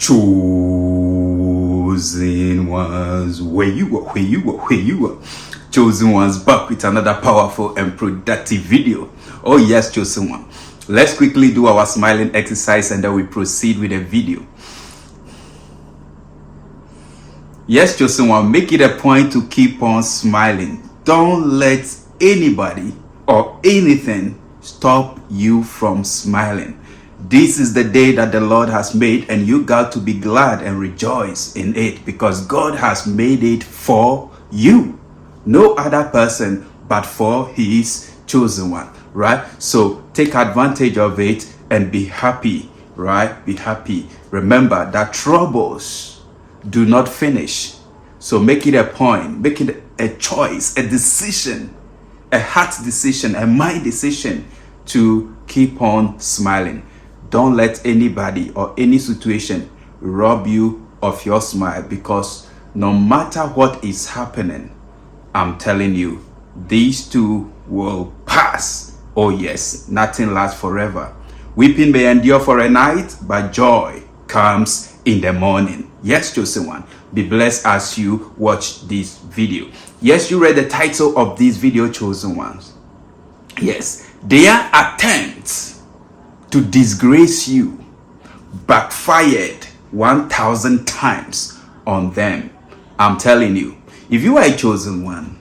Chosen ones, where you are. Chosen ones, back with another powerful and productive video. Oh yes, chosen one. Let's quickly do our smiling exercise and then we proceed with the video. Yes, chosen one, make it a point to keep on smiling. Don't let anybody or anything stop you from smiling. This is the day that the Lord has made, and you got to be glad and rejoice in it, because God has made it for you. No other person but for his chosen one, right? So take advantage of it and be happy, right? Be happy. Remember that troubles do not finish. So make it a point, make it a choice, a decision, a heart decision, a mind decision to keep on smiling. Don't let anybody or any situation rob you of your smile, because no matter what is happening, I'm telling you, these two will pass. Oh yes, nothing lasts forever. Weeping may endure for a night, but joy comes in the morning. Yes, chosen one, be blessed as you watch this video. Yes, you read the title of this video, chosen ones. Yes, their attempts to disgrace you backfired 1,000 times on them. I'm telling you, if you are a chosen one,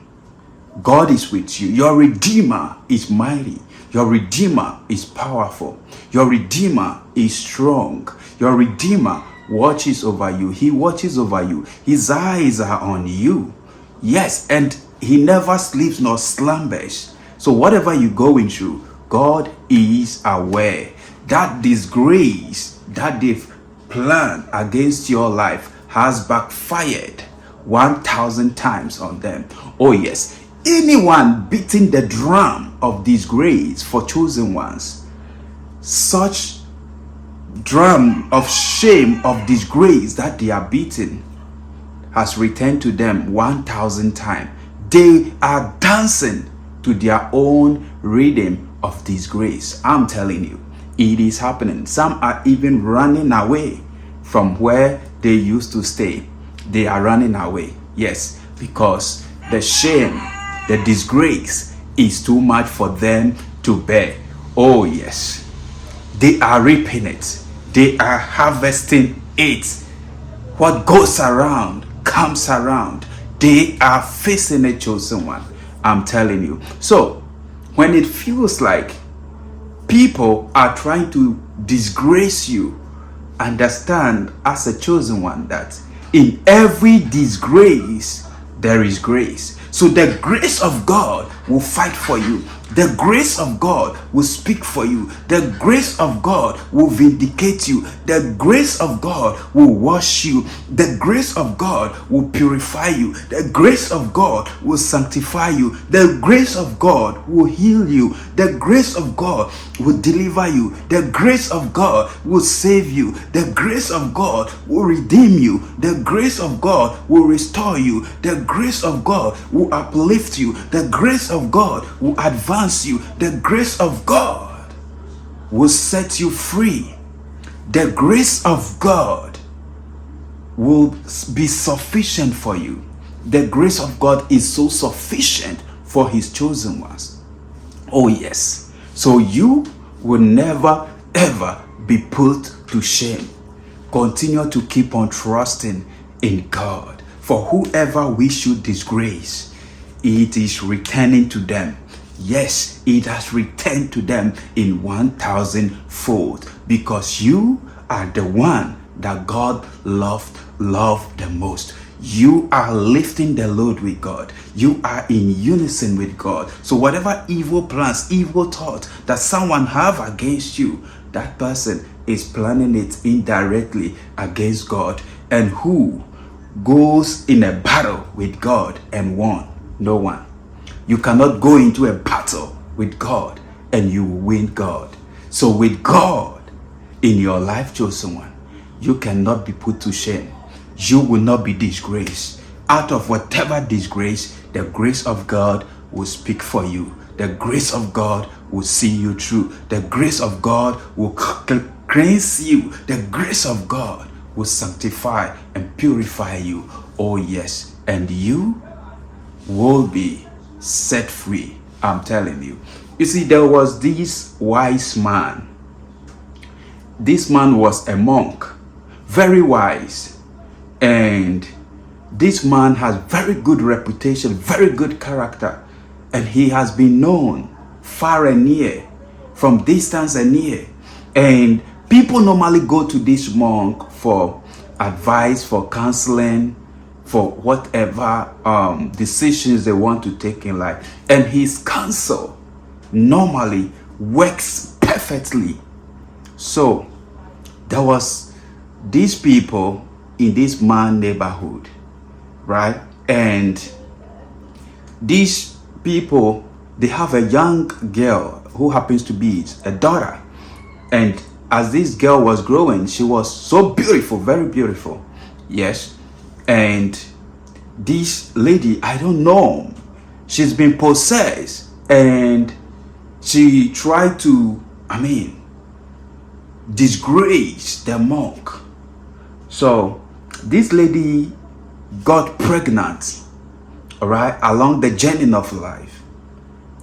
God is with you. Your Redeemer is mighty. Your Redeemer is powerful. Your Redeemer is strong. Your Redeemer watches over you. He watches over you. His eyes are on you. Yes, and he never sleeps nor slumbers. So whatever you're going through, God is aware. That disgrace that they've planned against your life has backfired 1,000 times on them. Oh yes, anyone beating the drum of disgrace for chosen ones, such drum of shame, of disgrace that they are beating, has returned to them 1,000 times. They are dancing to their own rhythm of disgrace. I'm telling you, it is happening. Some are even running away from where they used to stay. They are running away. Yes, because the shame, the disgrace is too much for them to bear. Oh yes, they are reaping it. They are harvesting it. What goes around comes around. They are facing a chosen one. I'm telling you. So when it feels like people are trying to disgrace you, understand as a chosen one that in every disgrace there is grace. So the grace of God will fight for you. The grace of God will speak for you. The grace of God will vindicate you. The grace of God will wash you. The grace of God will purify you. The grace of God will sanctify you. The grace of God will heal you. The grace of God will deliver you. The grace of God will save you. The grace of God will redeem you. The grace of God will restore you. The grace of God will uplift you. The grace of God will advance you. The grace of God will set you free. The grace of God will be sufficient for you. The grace of God is so sufficient for his chosen ones. Oh yes. So you will never ever be put to shame. Continue to keep on trusting in God. For whoever we should disgrace, it is returning to them. Yes, it has returned to them in 1,000 fold, because you are the one that God loved the most. You are lifting the load with God. You are in unison with God. So whatever evil plans, evil thoughts that someone have against you, that person is planning it indirectly against God. And who goes in a battle with God and won? No one. You cannot go into a battle with God and you will win God. So with God in your life, chosen one, you cannot be put to shame. You will not be disgraced. Out of whatever disgrace, the grace of God will speak for you. The grace of God will see you through. The grace of God will cleanse you. The grace of God will sanctify and purify you. Oh yes, and you will be set free. I'm telling you. You see, there was this wise man. This man was a monk, very wise, and this man has very good reputation, very good character, and he has been known far and near, from distance and near. And people normally go to this monk for advice, for counseling, for whatever decisions they want to take in life. And his counsel normally works perfectly. So there was these people in this man neighborhood, right? And these people, they have a young girl who happens to be a daughter. And as this girl was growing, she was so beautiful, very beautiful. Yes. And this lady, I don't know, she's been possessed, and she tried to, disgrace the monk. So this lady got pregnant, all right, along the journey of life.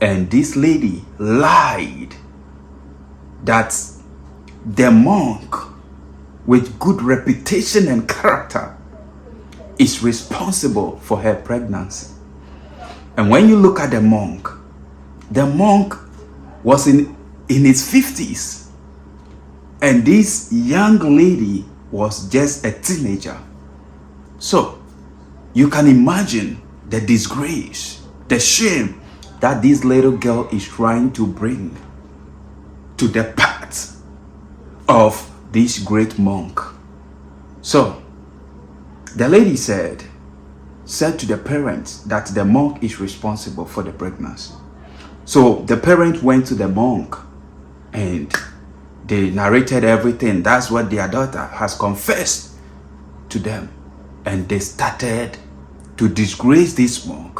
And this lady lied that the monk with good reputation and character is responsible for her pregnancy. And when you look at the monk was in his 50s, and this young lady was just a teenager. So you can imagine the disgrace, the shame that this little girl is trying to bring to the path of this great monk. So the lady said to the parents that the monk is responsible for the pregnancy. So the parent went to the monk and they narrated everything. That's what their daughter has confessed to them. And they started to disgrace this monk,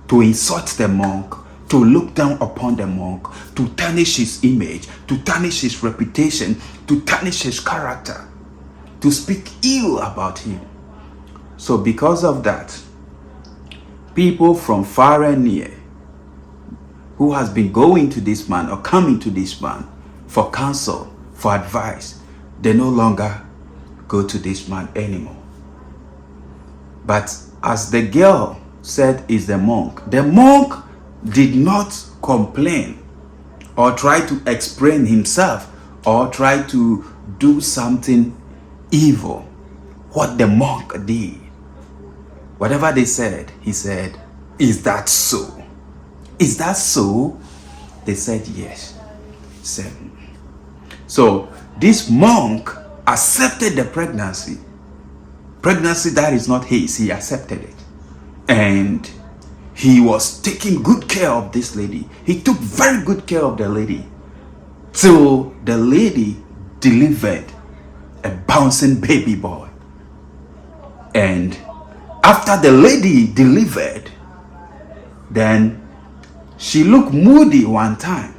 to insult the monk, to look down upon the monk, to tarnish his image, to tarnish his reputation, to tarnish his character, to speak ill about him. So because of that, people from far and near who has been going to this man or coming to this man for counsel, for advice, they no longer go to this man anymore. But as the girl said is the monk did not complain or try to explain himself or try to do something evil. What the monk did, whatever they said, he said, "Is that so? Is that so?" They said yes. So this monk accepted the pregnancy that is not his. He accepted it, and he was taking good care of this lady. He took very good care of the lady till the lady delivered a bouncing baby boy. And after the lady delivered, then she looked moody one time,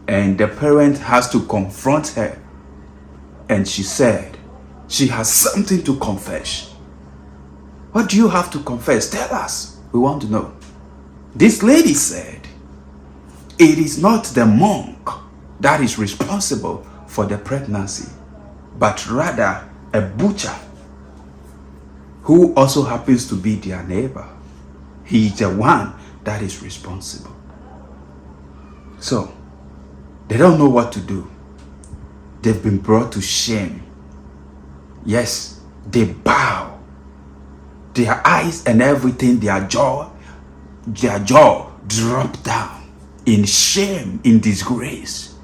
and the parent has to confront her, and she said she has something to confess. What do you have to confess? Tell us. We want to know. This lady said it is not the monk that is responsible for the pregnancy, but rather a butcher who also happens to be their neighbor. He is the one that is responsible. So they don't know what to do. They've been brought to shame. Yes, they bow. Their eyes and everything, their jaw dropped down in shame, in disgrace,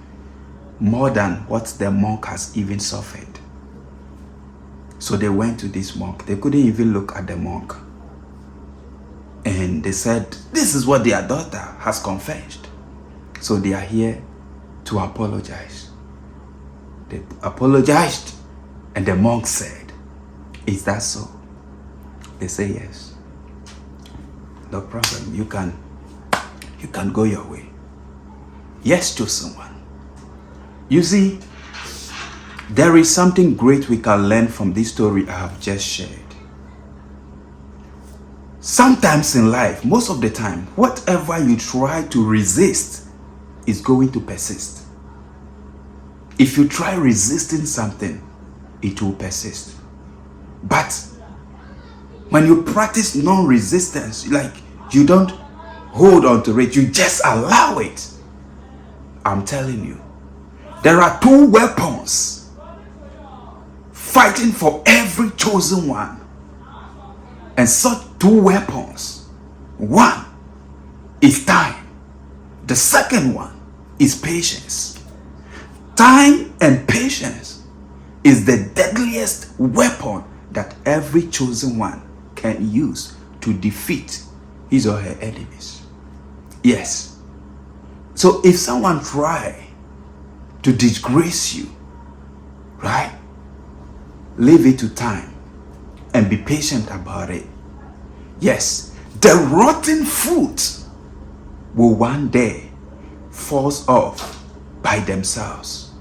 more than what the monk has even suffered. So they went to this monk. They couldn't even look at the monk. And they said, this is what their daughter has confessed. So they are here to apologize. They apologized, and the monk said, is that so? They say yes. No problem. You can go your way. Yes, to someone. You see, There is something great we can learn from this story I have just shared. Sometimes in life, most of the time, whatever you try to resist is going to persist. If you try resisting something, it will persist. But when you practice non-resistance, like you don't hold on to it, you just allow it. I'm telling you, there are two weapons fighting for every chosen one. And such two weapons, one is time. The second one is patience. Time and patience is the deadliest weapon that every chosen one can use to defeat his or her enemies. Yes. So if someone try to disgrace you, right? Leave it to time and be patient about it. Yes, the rotten fruit will one day fall off by themselves.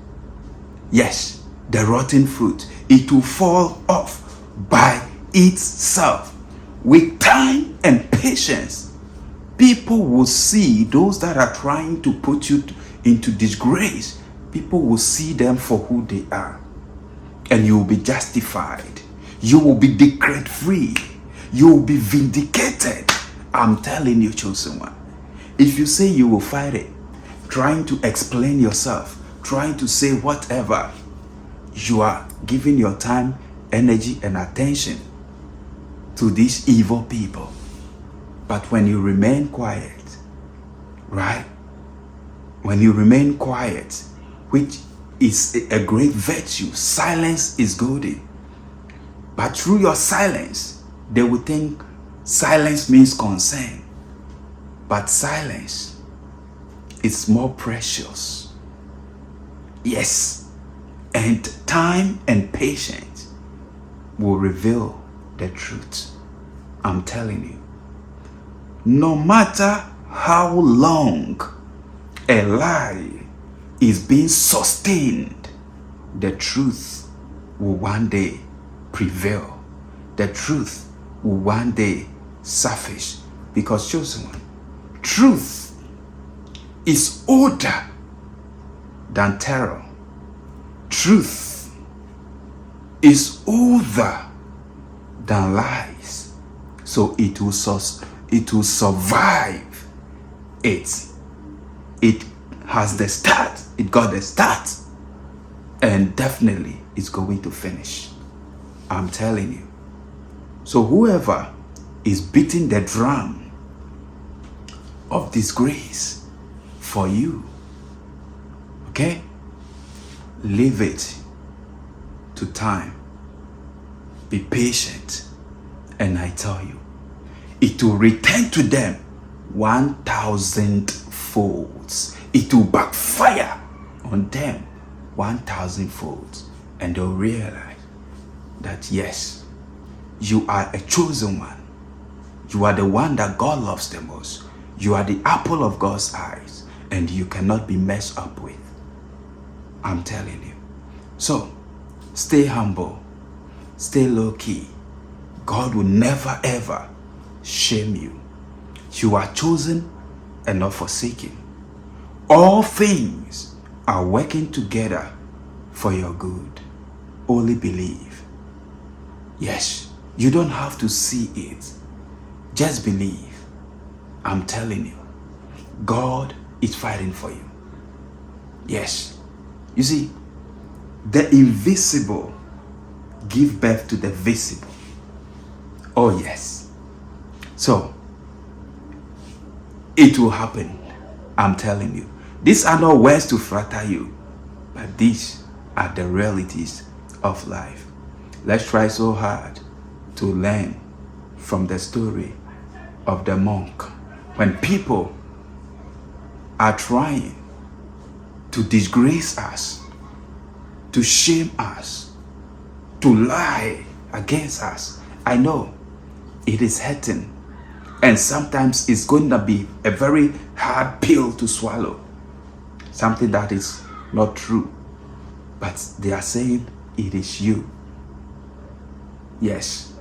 Yes, the rotten fruit, it will fall off by itself. With time and patience, people will see those that are trying to put you into disgrace. People will see them for who they are. And you will be justified. You will be declared free. You will be vindicated. I'm telling you, chosen one. If you say you will fight it, trying to explain yourself, trying to say whatever, you are giving your time, energy, and attention to these evil people. But when you remain quiet, right? When you remain quiet, which is a great virtue, silence is golden. But through your silence, they will think silence means concern. But silence is more precious. Yes. And time and patience will reveal the truth. I'm telling you. No matter how long a lie is being sustained, the truth will one day prevail. The truth will one day surface. Because, chosen one, truth is older than terror. Truth is older than lies. So it will survive it. It has the start. It got the start. And definitely it's going to finish. I'm telling you. So whoever is beating the drum of disgrace for you, okay, leave it to time. Be patient. And I tell you, it will return to them 1,000 folds. It will backfire on them 1,000 folds. And they'll realize that yes, you are a chosen one. You are the one that God loves the most. You are the apple of God's eyes. And you cannot be messed up with. I'm telling you. So, stay humble. Stay low-key. God will never ever shame you. You are chosen and not forsaken. All things are working together for your good. Only believe. Yes, you don't have to see it. Just believe. I'm telling you, God is fighting for you. Yes. You see, the invisible give birth to the visible. Oh yes. So, it will happen. I'm telling you. These are not words to flatter you, but these are the realities of life. Let's try so hard to learn from the story of the monk. When people are trying to disgrace us, to shame us, to lie against us, I know it is hurting. And sometimes it's going to be a very hard pill to swallow. Something that is not true. but they are saying it is you. Yes,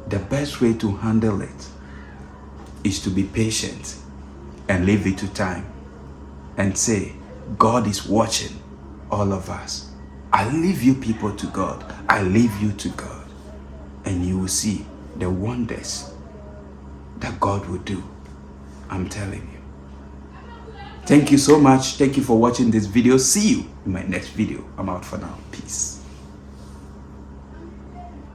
the best way to handle it is to be patient and leave it to time and say, God is watching all of us. I leave you people to God. I leave you to God. And you will see the wonders that God will do. I'm telling you. Thank you so much. Thank you for watching this video. See you in my next video. I'm out for now. Peace.